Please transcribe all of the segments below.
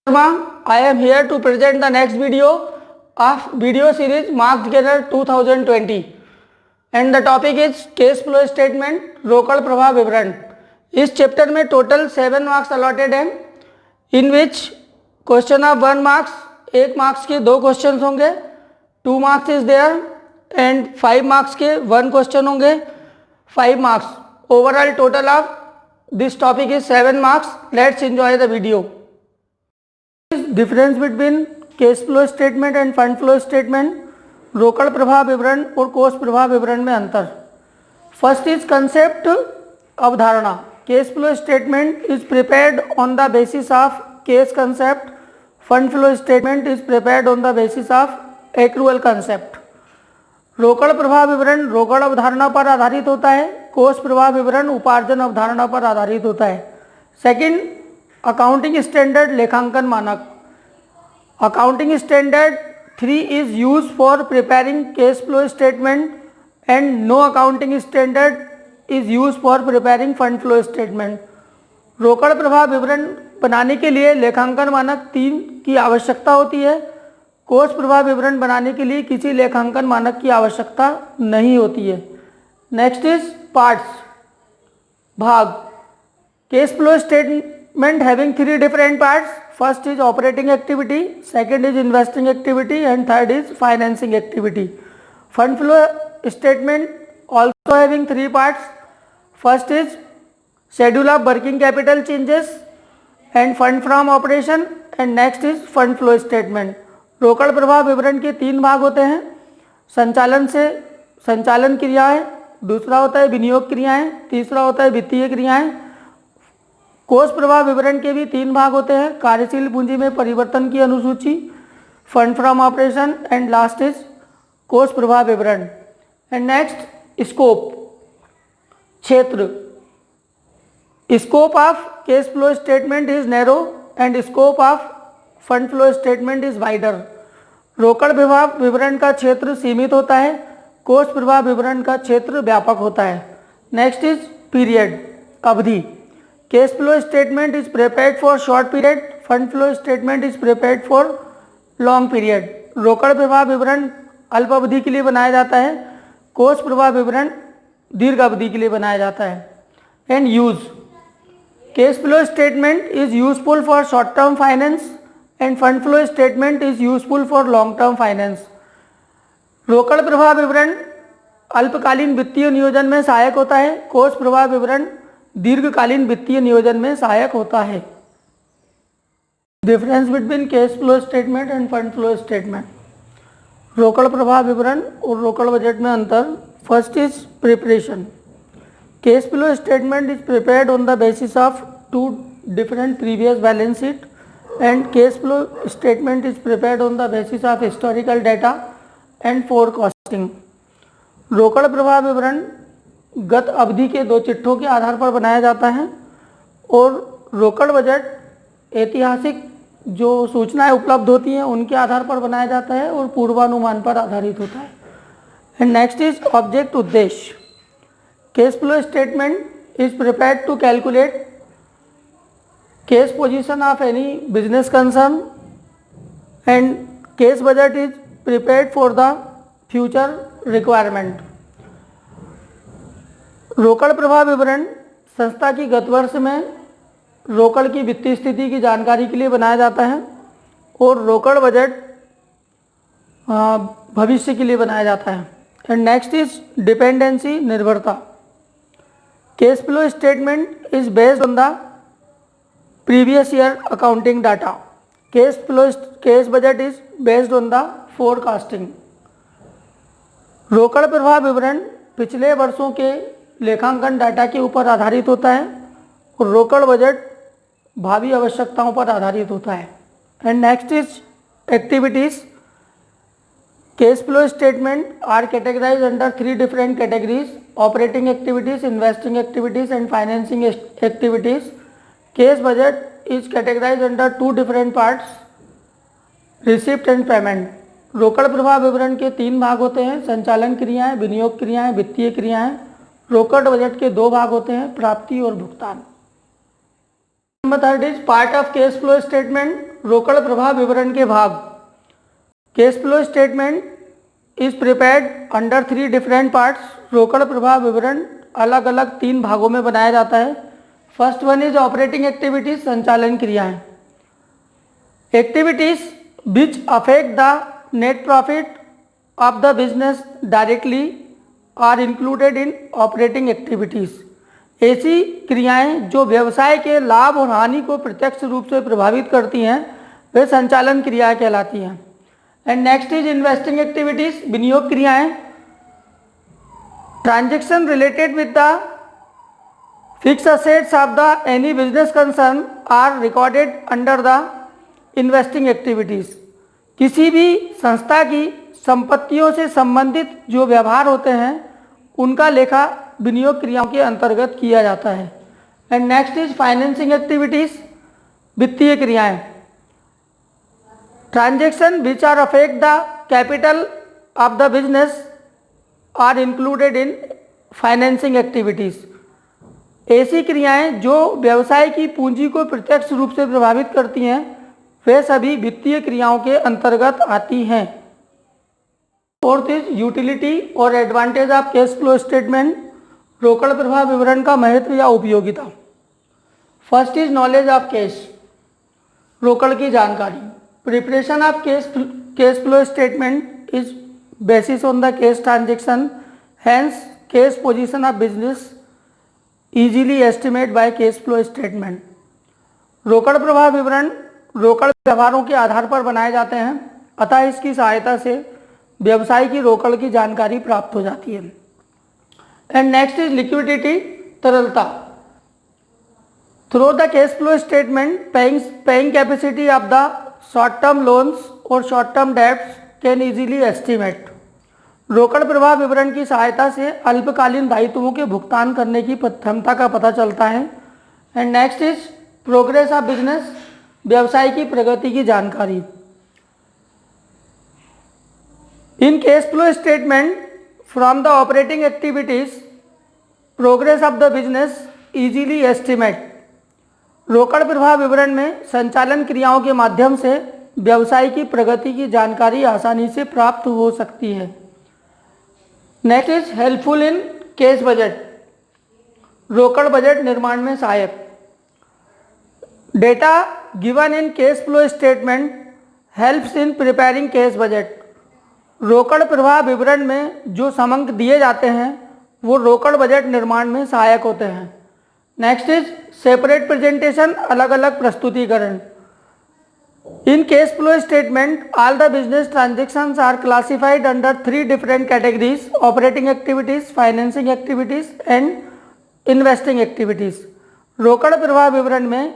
I am here to present the next video of video series Marks Getter 2020 and the topic is Case Flow Statement रोकड़ प्रवाह विवरण। इस chapter में total 7 marks allotted हैं, in which question of 1 marks, 1 marks के 2 question होंगे, 2 marks is there and 5 marks के 1 question होंगे, 5 marks. Overall total of this topic is 7 marks. Let's enjoy the video. Difference between cash flow statement and fund flow statement, रोकड़ प्रवाह विवरण और कोष प्रवाह विवरण में अंतर। फर्स्ट इज कंसेप्ट अवधारणा। Cash flow statement is prepared on the basis of case concept, fund flow statement is prepared on the basis of accrual concept. रोकड़ प्रवाह विवरण रोकड़ अवधारणा पर आधारित होता है, कोष प्रवाह विवरण उपार्जन अवधारणा पर आधारित होता है। सेकंड, अकाउंटिंग स्टैंडर्ड लेखांकन मानक। Accounting standard 3 is use for preparing cash flow statement and no accounting standard is use for preparing fund flow statement. रोकड़ प्रवाह विवरण बनाने के लिए लेखांकन मानक 3 की आवश्यकता होती है, कोष प्रवाह विवरण बनाने के लिए किसी लेखांकन मानक की आवश्यकता नहीं होती है। नेक्स्ट इज पार्ट्स, भाग। Case flow statement having 3 different parts. First is operating activity, second is investing activity and third is financing activity. Fund flow statement also having 3 parts. First is schedule of working capital changes end fund from operation and next is fund flow statement. रोकड़ प्रवाह विवरण के 3 भाग होते हैं, संचालन क्रियाएं, दूसरा होता है विनियोग क्रियाएं, तीसरा होता है वित्तीय क्रियाएं। कोष प्रवाह विवरण के भी 3 भाग होते हैं, कार्यशील पूंजी में परिवर्तन की अनुसूची, fund from operation and last is कोष प्रवाह विवरण। एंड नेक्स्ट स्कोप, क्षेत्र। Scope of case flow statement is narrow and scope of fund flow statement is wider. रोकड़ प्रवाह विवरण का क्षेत्र सीमित होता है, कोष प्रवाह विवरण का क्षेत्र व्यापक होता है। नेक्स्ट इज पीरियड, अवधि। Case flow statement is prepared for short period, fund flow statement is prepared for long period. रोकड़ प्रवाह विवरण अल्प अवधि के लिए बनाया जाता है, कोष प्रवाह विवरण दीर्घ अवधि के लिए बनाया जाता है। And use, case flow statement is useful for short term finance and fund flow statement is useful for long term finance. रोकड़ प्रवाह विवरण अल्पकालीन वित्तीय नियोजन में सहायक होता है, कोष प्रवाह विवरण दीर्घकालीन वित्तीय नियोजन में सहायक होता है। Difference between cash flow statement and fund flow statement, रोकड़ प्रवाह विवरण और रोकड़ बजट में अंतर। First is preparation. Case flow statement is prepared on the basis of 2 different previous balance sheet and case flow statement is prepared on the basis of historical data and forecasting। रोकड़ प्रवाह विवरण गत अवधि के 2 चिट्ठों के आधार पर बनाया जाता है और रोकड़ बजट ऐतिहासिक जो सूचनाएं उपलब्ध होती हैं उनके आधार पर बनाया जाता है और पूर्वानुमान पर आधारित होता है। एंड नेक्स्ट इज ऑब्जेक्ट, उद्देश्य। Cash flow statement is prepared to calculate case position of any business concern and case budget is prepared for the future requirement। रोकड़ प्रवाह विवरण संस्था की गत वर्ष में रोकड़ की वित्तीय स्थिति की जानकारी के लिए बनाया जाता है और रोकड़ बजट भविष्य के लिए बनाया जाता है। एंड नेक्स्ट इज डिपेंडेंसी, निर्भरता। Case flow statement is based on the previous year accounting data, case budget is based on the forecasting। रोकड़ प्रवाह विवरण पिछले वर्षों के लेखांकन डाटा के ऊपर आधारित होता है और रोकड़ बजट भावी आवश्यकताओं पर आधारित होता है। And next is activities. Cash flow statement are categorize under 3 different categories, operating activities, investing activities and financing activities. Cash budget is categorize under 2 different parts, receipt and payment. रोकड़ प्रवाह विवरण के 3 भाग होते हैं, संचालन क्रियाएं, विनियोग क्रियाएं, वित्तीय क्रियाएं। रोकड़ बजट के 2 भाग होते हैं, प्राप्ति और भुगतान। Number 3 is part of case flow statement. रोकड़ प्रवाह विवरण के भाग। Cash flow statement is prepared under 3 different parts. रोकड़ प्रवाह विवरण अलग अलग 3 भागों में बनाया जाता है। First one is operating activities, संचालन क्रियाएं। Activities which affect the net profit of the business directly are included in operating activities. ऐसी क्रियाएं जो व्यवसाय के लाभ और हानि को प्रत्यक्ष रूप से प्रभावित करती हैं वे संचालन क्रियाएं कहलाती हैं। And next is investing activities, विनियोग क्रियाएं। Transaction related with the fixed assets of the any business concern are recorded under the investing activities. किसी भी संस्था की संपत्तियों से संबंधित जो व्यवहार होते हैं उनका लेखा विनियोग क्रियाओं के अंतर्गत किया जाता है। And next is financing activities, वित्तीय क्रियाएं। Transaction which are affect the capital of the business are included in financing activities. ऐसी क्रियाएं जो व्यवसाय की पूंजी को प्रत्यक्ष रूप से प्रभावित करती हैं वे सभी वित्तीय क्रियाओं के अंतर्गत आती हैं। फोर्थ इज यूटिलिटी और advantage of cash flow statement, रोकड़ प्रवाह विवरण का महत्व या उपयोगिता। First is knowledge of cash, रोकड़ की जानकारी। Preparation of cash flow statement is basis on the cash transaction, hence cash position of business easily estimate by cash flow statement. रोकड़ प्रवाह विवरण रोकड़ व्यवहारों के आधार पर बनाए जाते हैं, अतः इसकी सहायता से व्यवसाय की रोकड़ की जानकारी प्राप्त हो जाती है। एंड नेक्स्ट इज लिक्विडिटी, तरलता। Through the cash flow statement paying capacity of the short term loans और short term debts can easily estimate. रोकड़ प्रवाह विवरण की सहायता से अल्पकालीन दायित्वों के भुगतान करने की क्षमता का पता चलता है। And next is progress of business, व्यवसाय की प्रगति की जानकारी। इन cash flow statement from the operating activities progress of the business easily estimate. रोकड़ प्रवाह विवरण में संचालन क्रियाओं के माध्यम से व्यवसाय की प्रगति की जानकारी आसानी से प्राप्त हो सकती है। Next is helpful in cash budget, रोकड़ बजट निर्माण में सहायक। Data given in cash flow statement helps in preparing cash budget. रोकड़ प्रवाह विवरण में जो समंक दिए जाते हैं वो रोकड़ बजट निर्माण में सहायक होते हैं। नेक्स्ट इज सेपरेट प्रेजेंटेशन, अलग अलग प्रस्तुतिकरण। In cash flow statement all the business transactions are classified under 3 different categories, operating activities, financing activities and investing activities. रोकड़ प्रवाह विवरण में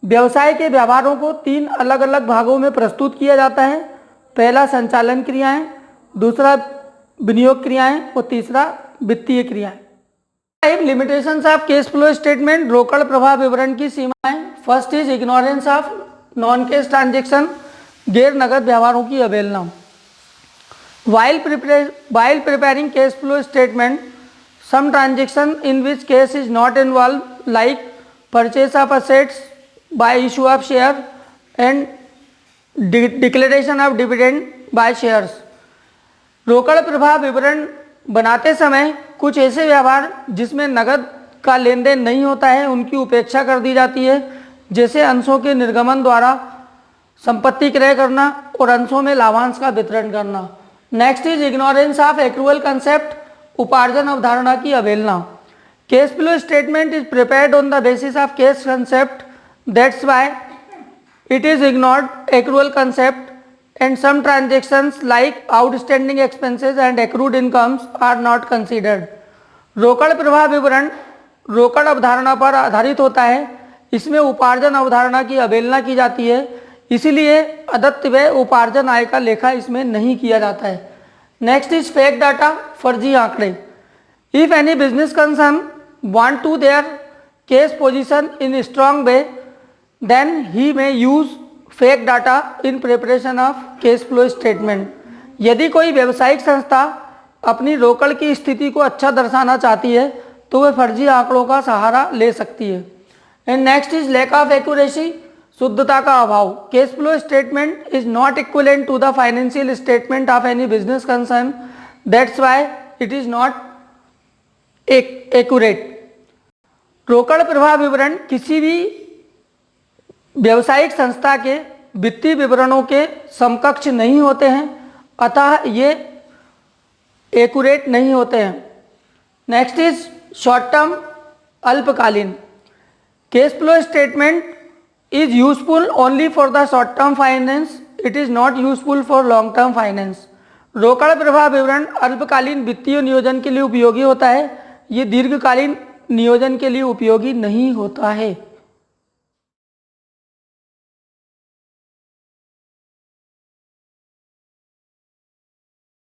व्यवसाय के व्यवहारों को 3 अलग अलग भागों में प्रस्तुत किया जाता है। पहला संचालन क्रियाएं, दूसरा विनियोग क्रियाएं और तीसरा वित्तीय क्रियाएं। Limitations of cash flow statement, रोकड़ प्रवाह विवरण की सीमाएं। First is ignorance of non cash transaction, गैर नगद व्यवहारों की अवहेलना। While preparing cash flow statement some transaction in which cash is not involve like purchase of assets by issue of share and declaration of dividend by shares। रोकड़ प्रवाह विवरण बनाते समय कुछ ऐसे व्यवहार जिसमें नगद का लेन देन नहीं होता है उनकी उपेक्षा कर दी जाती है, जैसे अंशों के निर्गमन द्वारा संपत्ति क्रय करना और अंशों में लाभांश का वितरण करना। Next is ignorance of accrual concept, उपार्जन अवधारणा की अवहेलना। Cash flow statement is prepared on the basis of cash concept, that's why it is ignored accrual concept and some transactions like outstanding expenses and accrued incomes are not considered। रोकड़ प्रवाह विवरण रोकड़ अवधारणा पर आधारित होता है, इसमें उपार्जन अवधारणा की अवहेलना की जाती है, इसीलिए अदत्त व उपार्जन आय का लेखा इसमें नहीं किया जाता है। नेक्स्ट इज फेक डाटा, फर्जी आंकड़े। If any business concern want to their cash position in strong way then he may use fake data in preparation of cash flow statement। यदि कोई व्यावसायिक संस्था अपनी रोकड़ की स्थिति को अच्छा दर्शाना चाहती है तो वह फर्जी आंकड़ों का सहारा ले सकती है। And next is lack of accuracy, शुद्धता का अभाव, cash flow statement is not equivalent to the financial statement of any business concern, that's why it is not accurate. रोकड़ प्रवाह विवरण किसी भी व्यावसायिक संस्था के वित्तीय विवरणों के समकक्ष नहीं होते हैं, अतः ये एक्यूरेट नहीं होते हैं। नेक्स्ट इज शॉर्ट टर्म, अल्पकालीन। Cash flow statement is useful only for the short term finance, it is not useful for long term finance। रोकड़ प्रवाह विवरण अल्पकालीन वित्तीय नियोजन के लिए उपयोगी होता है, ये दीर्घकालीन नियोजन के लिए उपयोगी नहीं होता है।